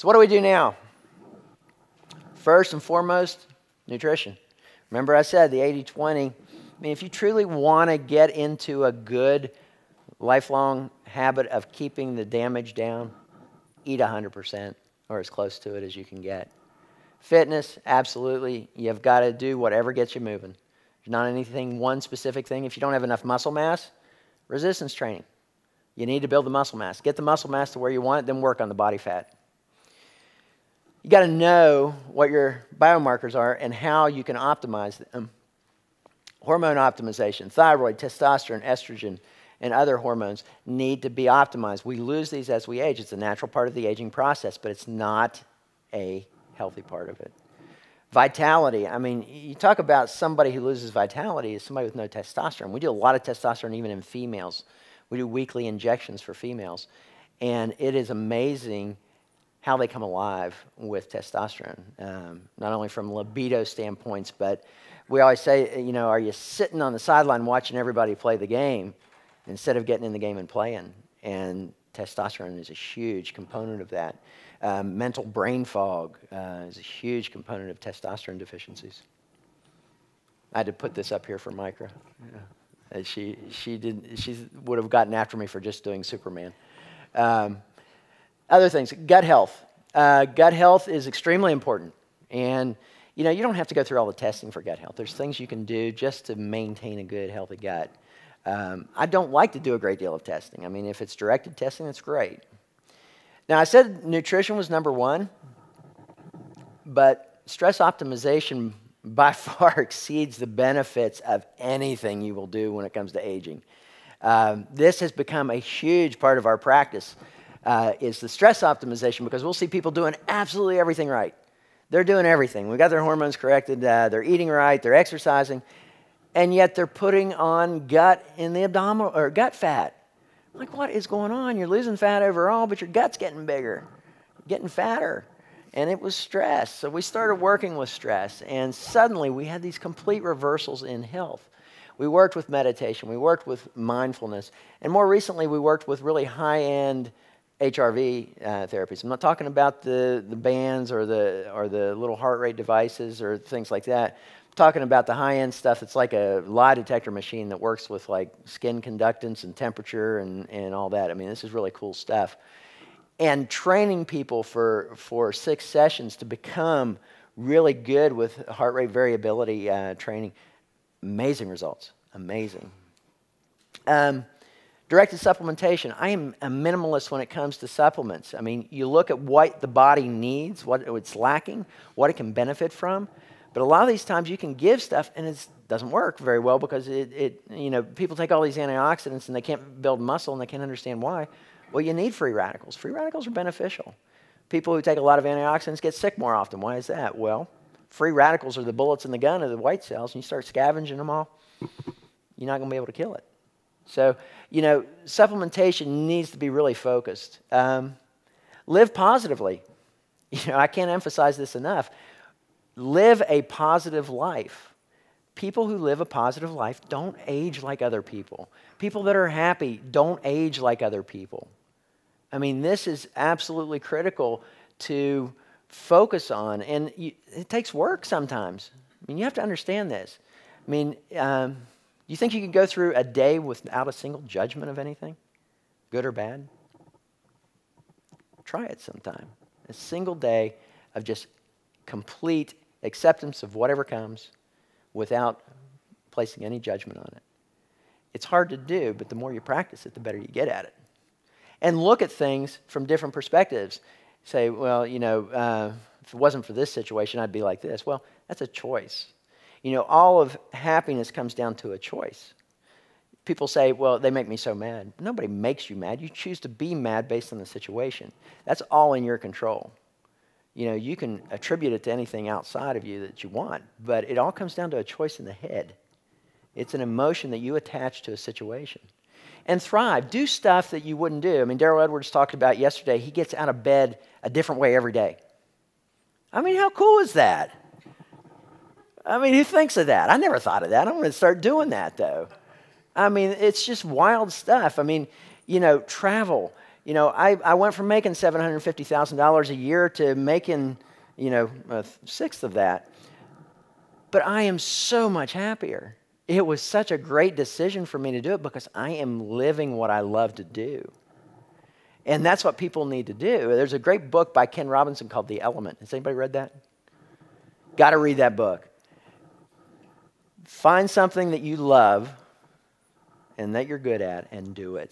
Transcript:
So what do we do now? First and foremost, nutrition. Remember I said the 80-20. I mean, if you truly want to get into a good lifelong habit of keeping the damage down, eat 100% or as close to it as you can get. Fitness, absolutely. You've got to do whatever gets you moving. There's not anything, one specific thing. If you don't have enough muscle mass, resistance training. You need to build the muscle mass. Get the muscle mass to where you want it, then work on the body fat. You got to know what your biomarkers are and how you can optimize them. Hormone optimization, thyroid, testosterone, estrogen, and other hormones need to be optimized. We lose these as we age. It's a natural part of the aging process, but it's not a healthy part of it. Vitality. I mean, you talk about somebody who loses vitality is somebody with no testosterone. We do a lot of testosterone even in females. We do weekly injections for females. And it is amazing how they come alive with testosterone, not only from libido standpoints, but we always say, you know, are you sitting on the sideline watching everybody play the game instead of getting in the game and playing? And testosterone is a huge component of that. Mental brain fog is a huge component of testosterone deficiencies. I had to put this up here for Micra. Yeah. She would have gotten after me for just doing Superman. Other things, gut health. Gut health is extremely important. And, you know, you don't have to go through all the testing for gut health. There's things you can do just to maintain a good, healthy gut. I don't like to do a great deal of testing. I mean, if it's directed testing, that's great. Now, I said nutrition was number one, but stress optimization by far exceeds the benefits of anything you will do when it comes to aging. This has become a huge part of our practice. Is the stress optimization, because we'll see people doing absolutely everything right. They're doing everything. We got their hormones corrected. They're eating right. They're exercising, and yet they're putting on gut in the abdominal or gut fat. Like, what is going on? You're losing fat overall, but your gut's getting bigger, getting fatter, and it was stress. So we started working with stress, and suddenly we had these complete reversals in health. We worked with meditation. We worked with mindfulness, and more recently we worked with really high-end HRV therapies. I'm not talking about the bands or the little heart rate devices or things like that. I'm talking about the high-end stuff that's like a lie detector machine that works with like skin conductance and temperature and all that. I mean, this is really cool stuff. And training people for 6 sessions to become really good with heart rate variability training. Amazing results. Amazing. Directed supplementation. I am a minimalist when it comes to supplements. I mean, you look at what the body needs, what it's lacking, what it can benefit from. But a lot of these times you can give stuff and it doesn't work very well because you know, people take all these antioxidants and they can't build muscle and they can't understand why. Well, you need free radicals. Free radicals are beneficial. People who take a lot of antioxidants get sick more often. Why is that? Well, free radicals are the bullets in the gun of the white cells, and you start scavenging them all, you're not going to be able to kill it. So, you know, supplementation needs to be really focused. Live positively. You know, I can't emphasize this enough. Live a positive life. People who live a positive life don't age like other people. People that are happy don't age like other people. I mean, this is absolutely critical to focus on, and it takes work sometimes. I mean, you have to understand this. I mean, you think you could go through a day without a single judgment of anything, good or bad? Try it sometime. A single day of just complete acceptance of whatever comes without placing any judgment on it. It's hard to do, but the more you practice it, the better you get at it. And look at things from different perspectives. Say, well, you know, if it wasn't for this situation, I'd be like this. Well, that's a choice. You know, all of happiness comes down to a choice. People say, well, they make me so mad. Nobody makes you mad. You choose to be mad based on the situation. That's all in your control. You know, you can attribute it to anything outside of you that you want, but it all comes down to a choice in the head. It's an emotion that you attach to a situation. And thrive. Do stuff that you wouldn't do. I mean, Daryl Edwards talked about yesterday, he gets out of bed a different way every day. I mean, how cool is that? I mean, who thinks of that? I never thought of that. I'm going to start doing that, though. I mean, it's just wild stuff. I mean, you know, travel. You know, I went from making $750,000 a year to making, you know, a sixth of that. But I am so much happier. It was such a great decision for me to do it because I am living what I love to do. And that's what people need to do. There's a great book by Ken Robinson called The Element. Has anybody read that? Got to read that book. Find something that you love and that you're good at and do it.